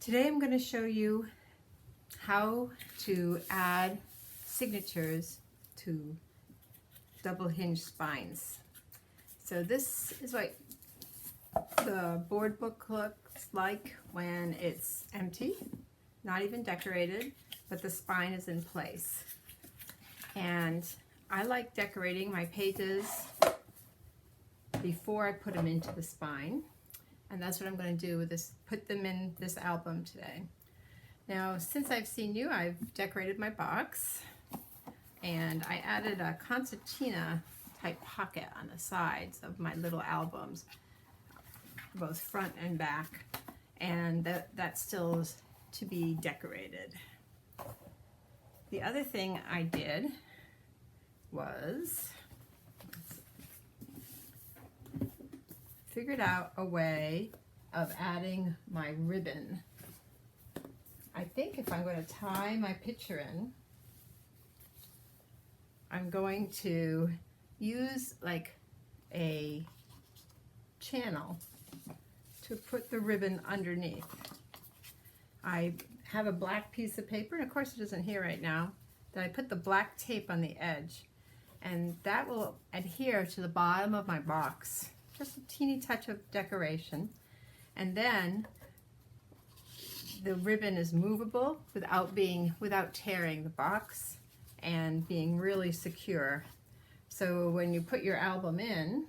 Today I'm going to show you how to add signatures to double hinge spines. So this is what the board book looks like when it's empty, not even decorated, but the spine is in place. And I like decorating my pages before I put them into the spine. And that's what I'm going to do with this, put them in this album today. Now, since I've seen you, I've decorated my box and I added a concertina type pocket on the sides of my little albums, both front and back, and that still is to be decorated. The other thing I did was figured out a way of adding my ribbon. I think if I'm going to tie my picture in, I'm going to use like a channel to put the ribbon underneath. I have a black piece of paper, and of course it isn't here right now, that I put the black tape on the edge, and that will adhere to the bottom of my box. Just a teeny touch of decoration. And then the ribbon is movable without tearing the box and being really secure. So when you put your album in,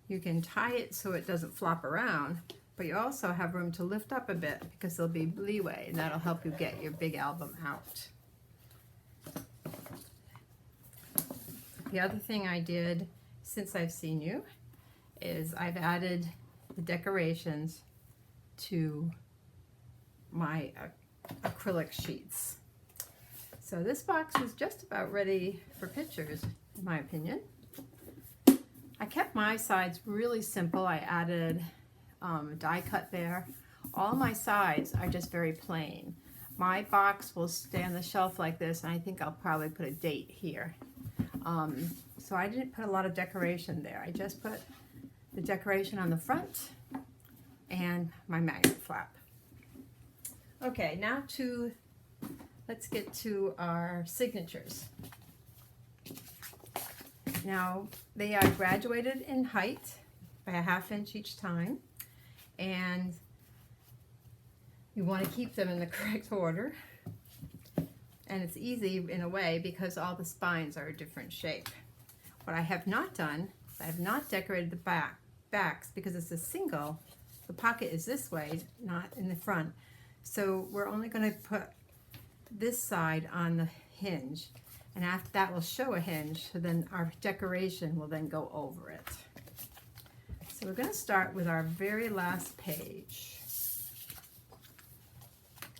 you can tie it so it doesn't flop around, but you also have room to lift up a bit because there'll be leeway, and that'll help you get your big album out. The other thing I did since I've seen you is I've added the decorations to my acrylic sheets. So this box is just about ready for pictures, in my opinion. I kept my sides really simple. I added die cut there. All my sides are just very plain. My box will stay on the shelf like this, and I think I'll probably put a date here. So I didn't put a lot of decoration there. I just put the decoration on the front and my magnet flap. Okay, now let's get to our signatures. Now, they are graduated in height by a ½ inch each time, and you want to keep them in the correct order. And it's easy in a way because all the spines are a different shape. What I have not done is I have not decorated the backs because it's a single. The pocket is this way, not in the front. So we're only going to put this side on the hinge, and after that will show a hinge, so then our decoration will then go over it. So we're going to start with our very last page.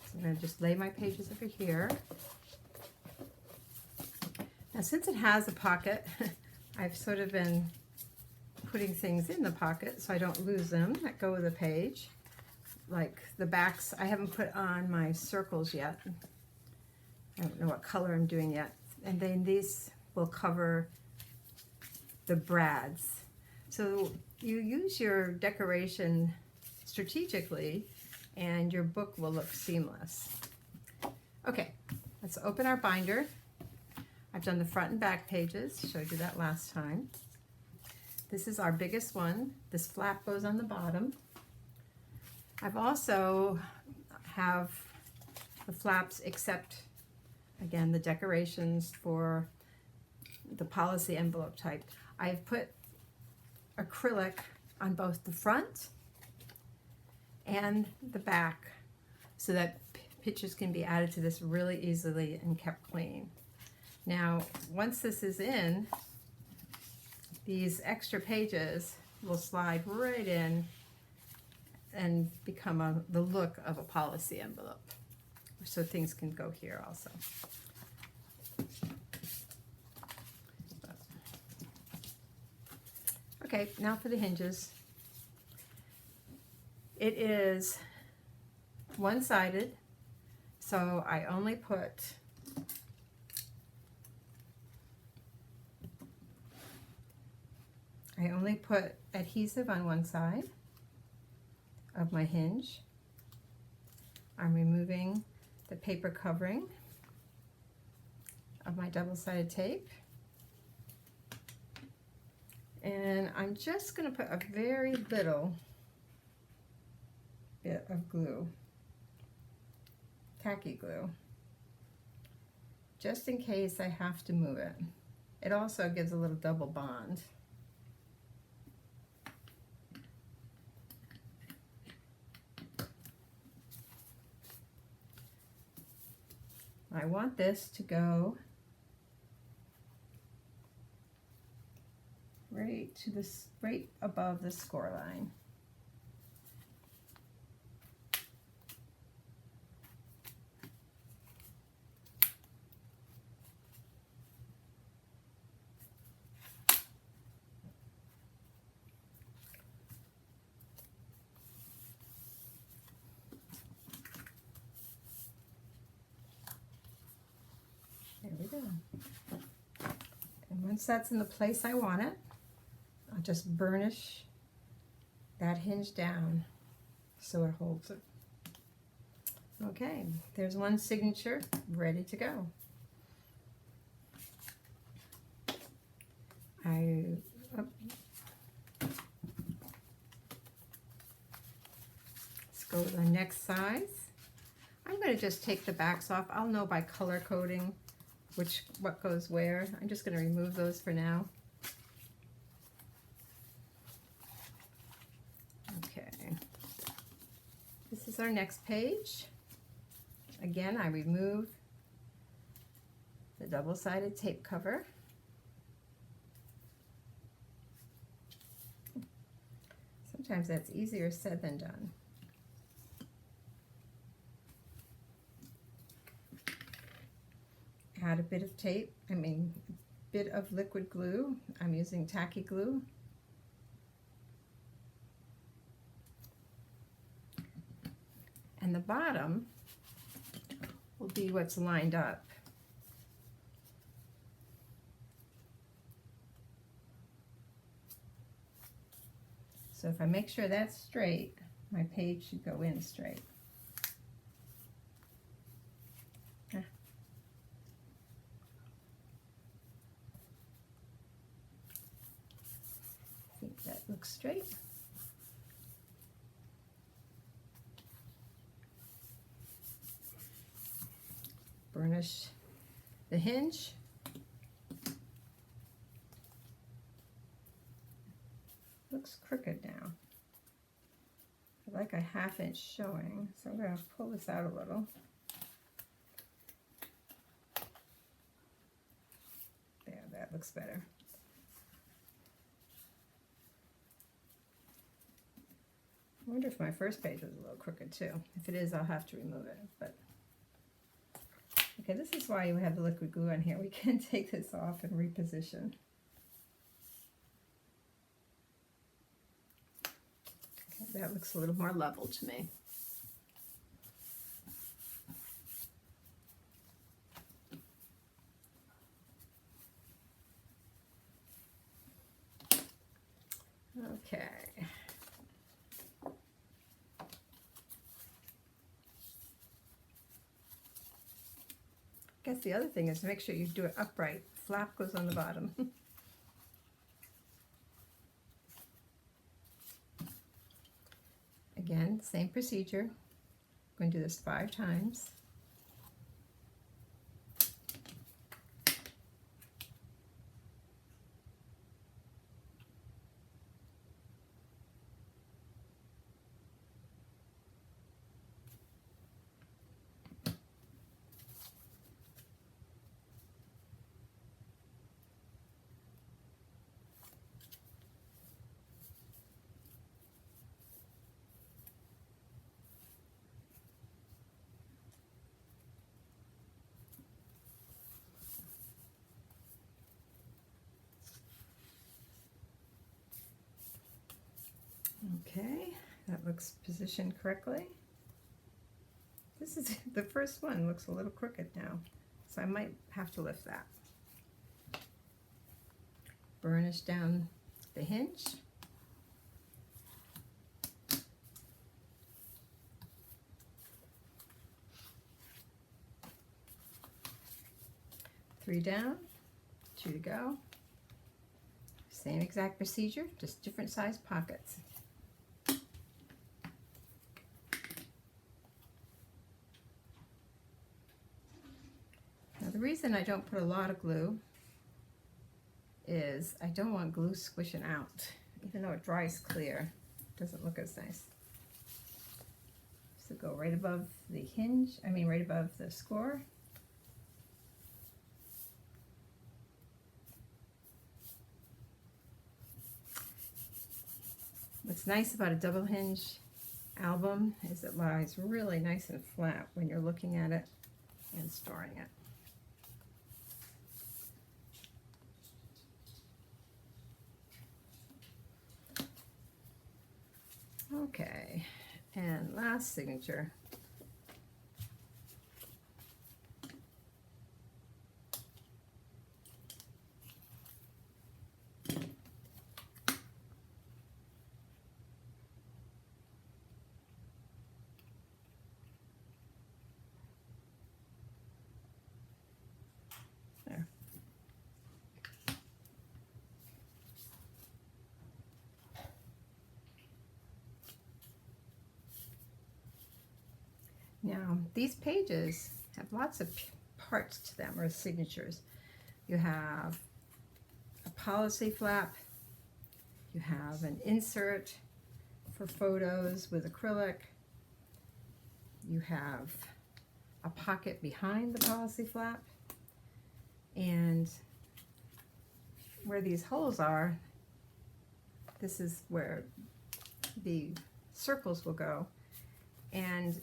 So I'm going to just lay my pages over here. Now, since it has a pocket, I've sort of been putting things in the pocket so I don't lose them that go with the page. Like the backs, I haven't put on my circles yet. I don't know what color I'm doing yet. And then these will cover the brads. So you use your decoration strategically and your book will look seamless. Okay, let's open our binder. I've done the front and back pages, showed you that last time. This is our biggest one. This flap goes on the bottom. I've also have the flaps except, again, the decorations for the policy envelope type. I've put acrylic on both the front and the back so that pictures can be added to this really easily and kept clean. Now, once this is in, these extra pages will slide right in and become the look of a policy envelope. So things can go here also. Okay, now for the hinges. It is one-sided, so I only put I only put adhesive on one side of my hinge. I'm removing the paper covering of my double-sided tape. And I'm just going to put a very little bit of glue, tacky glue, just in case I have to move it. It also gives a little double bond. I want this to go right above the score line. There we go. And once that's in the place I want it, I'll just burnish that hinge down so it holds it. Okay, there's one signature ready to go. Let's go to the next size. I'm going to just take the backs off. I'll know by color coding what goes where. I'm just going to remove those for now. Okay. This is our next page. Again, I remove the double-sided tape cover. Sometimes that's easier said than done. Add a bit of tape, a bit of liquid glue. I'm using tacky glue. And the bottom will be what's lined up. So if I make sure that's straight, my page should go in straight. I think that looks straight. Burnish the hinge. Looks crooked now. I like a 1/2 inch showing, so I'm going to pull this out a little. There, that looks better. I wonder if my first page was a little crooked too. If it is, I'll have to remove it. But okay, this is why you have the liquid glue on here. We can take this off and reposition. Okay, that looks a little more level to me. Okay. I guess the other thing is to make sure you do it upright. Flap goes on the bottom. Again, same procedure. I'm going to do this 5 times. Okay, that looks positioned correctly. This is the first one looks a little crooked now, so I might have to lift that. Burnish down the hinge. Three down, two to go. Same exact procedure, just different size pockets. Now the reason I don't put a lot of glue is I don't want glue squishing out. Even though it dries clear, it doesn't look as nice. So go right above the hinge, right above the score. What's nice about a double hinge album is it lies really nice and flat when you're looking at it and storing it. Okay, and last signature. There. Now, these pages have lots of parts to them, or signatures. You have a policy flap, you have an insert for photos with acrylic, you have a pocket behind the policy flap, and where these holes are, this is where the circles will go. And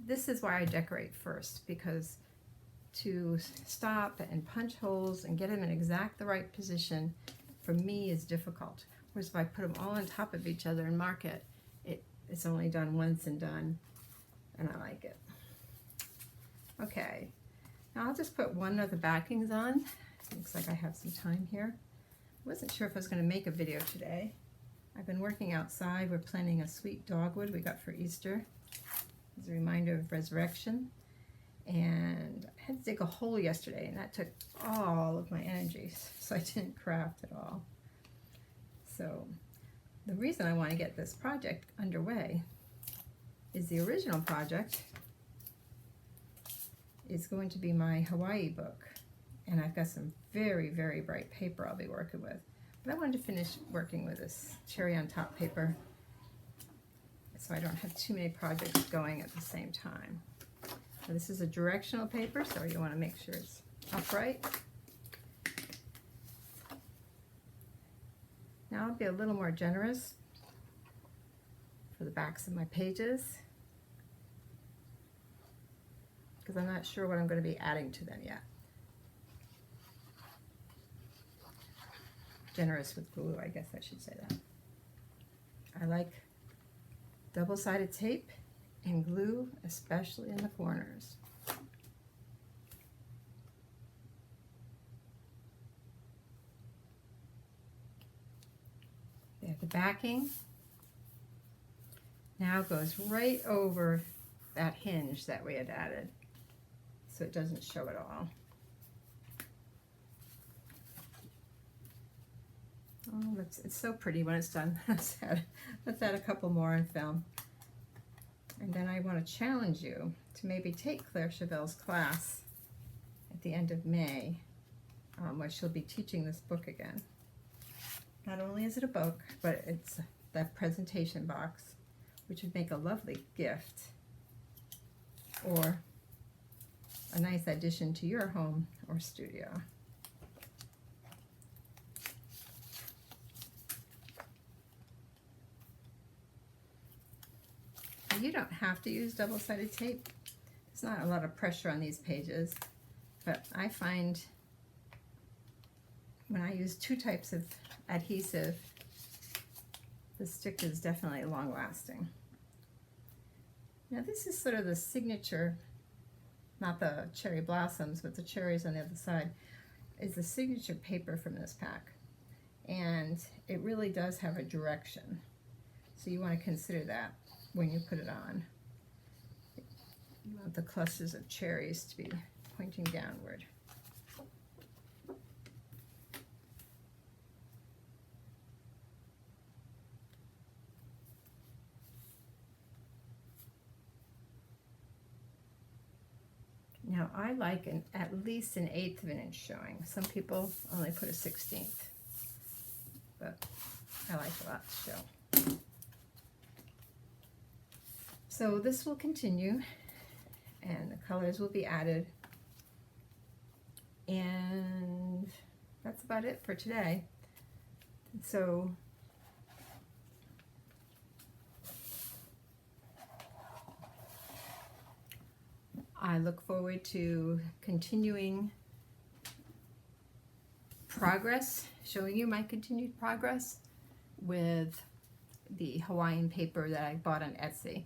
this is why I decorate first, because to stop and punch holes and get them in exact the right position for me is difficult. Whereas if I put them all on top of each other and mark it, it's only done once and done, and I like it. Okay, now I'll just put one of the backings on. Looks like I have some time here. I wasn't sure if I was going to make a video today. I've been working outside. We're planting a sweet dogwood we got for Easter as a reminder of resurrection. And I had to dig a hole yesterday, and that took all of my energy, so I didn't craft at all. So the reason I want to get this project underway is the original project is going to be my Hawaii book, and I've got some very, very bright paper I'll be working with. But I wanted to finish working with this cherry on top paper so I don't have too many projects going at the same time. Now, this is a directional paper, so you want to make sure it's upright. Now I'll be a little more generous for the backs of my pages, because I'm not sure what I'm going to be adding to them yet. Generous with glue, I guess I should say that. I like double-sided tape and glue, especially in the corners. There, the backing now goes right over that hinge that we had added, so it doesn't show at all. Oh, it's so pretty when it's done. Let's add a couple more in film. And then I want to challenge you to maybe take Claire Chevelle's class at the end of May, where she'll be teaching this book again. Not only is it a book, but it's that presentation box, which would make a lovely gift or a nice addition to your home or studio. You don't have to use double-sided tape. There's not a lot of pressure on these pages, but I find when I use two types of adhesive, the stick is definitely long-lasting. Now this is sort of the signature, not the cherry blossoms, but the cherries on the other side, is the signature paper from this pack. and it really does have a direction. So you want to consider that when you put it on. You want the clusters of cherries to be pointing downward. Now I like at least an 1/8 of an inch showing. Some people only put a 1/16, but I like a lot to show. So this will continue, and the colors will be added, and that's about it for today. So I look forward to continuing progress, showing you my continued progress with the Hawaiian paper that I bought on Etsy.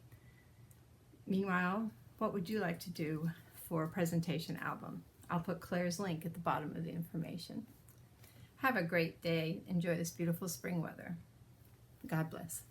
Meanwhile, what would you like to do for a presentation album? I'll put Claire's link at the bottom of the information. Have a great day. Enjoy this beautiful spring weather. God bless.